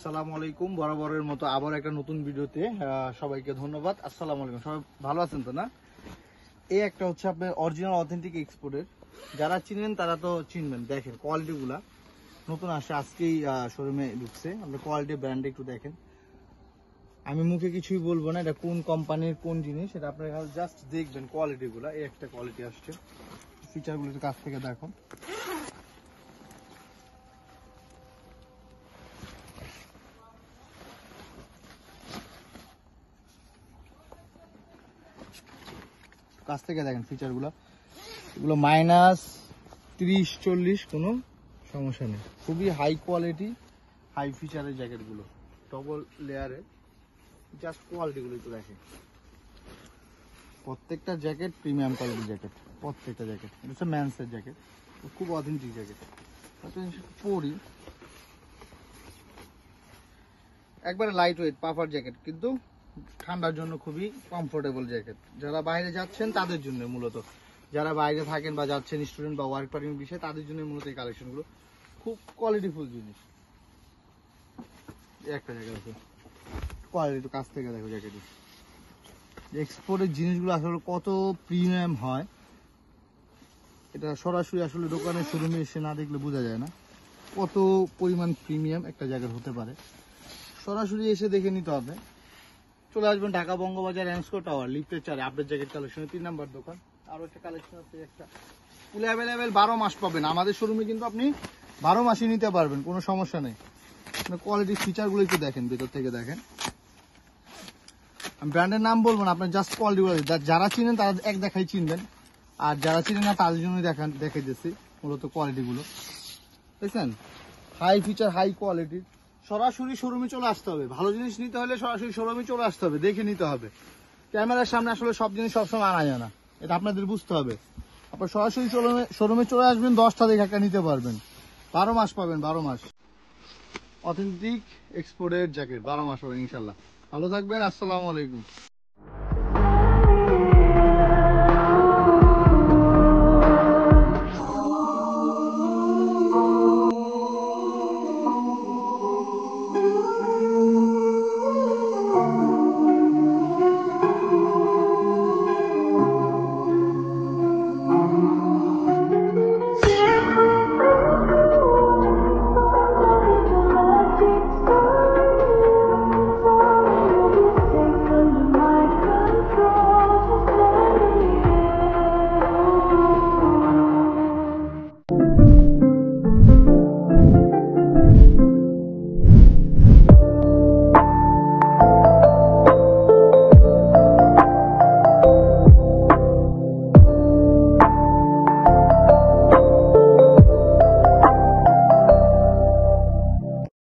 আসসালামু আলাইকুম। বরাবরের মতো আবার একটা নতুন ভিডিওতে সবাইকে ধন্যবাদ। আসসালামু আলাইকুম, সবাই ভালো আছেন তো না? এই একটা হচ্ছে আপনার অরিজিনাল অথেন্টিক এক্সপোর্টের, যারা চিনেন তারা তো চিনবেন। দেখেন কোয়ালিটিগুলা নতুন আসে, আজকেই শোরুমে ঢুকছে। আপনার কোয়ালিটি ব্র্যান্ড একটু দেখেন। আমি মুখে কিছুই বলবো না এটা কোন কোম্পানির কোন জিনিস, এটা আপনারা জাস্ট দেখবেন কোয়ালিটিগুলা। এই একটা কোয়ালিটি আসছে, ফিচারগুলো একটু কাছ থেকে দেখো। কাছ থেকে দেখেন ফিচারগুলো, এগুলো -30-40 কোনো সমস্যা নেই। খুবই হাই কোয়ালিটি হাই ফিচারের জ্যাকেটগুলো, ডবল লেয়ারের। জাস্ট কোয়ালিটিগুলো একটু দেখেন। প্রত্যেকটা জ্যাকেট প্রিমিয়াম কোয়ালিটির জ্যাকেট, প্রত্যেকটা জ্যাকেট। এটা হচ্ছে ম্যান্সের জ্যাকেট, খুব অথেন্টিক জ্যাকেট। পরি একবারে লাইট ওয়েট পাফার জ্যাকেট, কিন্তু ঠান্ডার জন্য খুবই কমফোর্টেবল জ্যাকেট। যারা বাইরে যাচ্ছেন তাদের জন্য মূলত, যারা বাইরে থাকেন বা যাচ্ছেন স্টুডেন্ট বা ওয়ার্ক পারমিট বিষয়ে, তাদের জন্য মূলত এই কালেকশনগুলো। খুব কোয়ালিটিফুল জিনিস। একটা জ্যাকেট আছে, কোয়ালিটি একটু কাছ থেকে দেখো জ্যাকেটের। এক্সপোর্টের জিনিসগুলো আসলে কত প্রিমিয়াম হয়, এটা সরাসরি আসলে দোকানে শোরুমে এসে না দেখলে বোঝা যায় না কত পরিমাণ প্রিমিয়াম একটা জ্যাকেট হতে পারে। সরাসরি এসে দেখে নিতে হবে। চলে আসবেন ঢাকা বঙ্গবাজার এনস্কো টাওয়ার লিফটের 4 আপডেট জ্যাকেট কালেকশনের 3 নাম্বার দোকান। আরো একটা কালেকশন আছে, একটা ফুল অ্যাভেলেবেল 12 মাস পাবেন আমাদের শোরুমে, কিন্তু আপনি 12 মাসই নিতে পারবেন, কোনো সমস্যা নেই। কোয়ালিটির ফিচারগুলো একটু দেখেন, ভেতর থেকে দেখেন। আমি ব্র্যান্ডের নাম বলবো না, আপনার জাস্ট কোয়ালিটিগুলো যারা চিনেন তারা এক দেখাই চিনবেন, আর যারা চিনেন না তাদের জন্যই দেখাই দিচ্ছি মূলত কোয়ালিটিগুলো। বুঝছেন, হাই ফিচার হাই কোয়ালিটির। সরাসরি শোরুমে চলে আসতে হবে, ভালো জিনিস নিতে হলে সরাসরি শোরুমে চলে আসতে হবে, দেখে নিতে হবে। ক্যামেরার সামনে আসলে সব জিনিস সবসময় আনা যায় না, এটা আপনাদের বুঝতে হবে। আপনার সরাসরি শোরুমে চলে আসবেন, 10টা দেখে একটা নিতে পারবেন। 12 মাস পাবেন, 12 মাস অথেন্টিক এক্সপোর্টের জ্যাকেট 12 মাস পাবেন ইনশাল্লাহ। ভালো থাকবেন, আসসালামু আলাইকুম।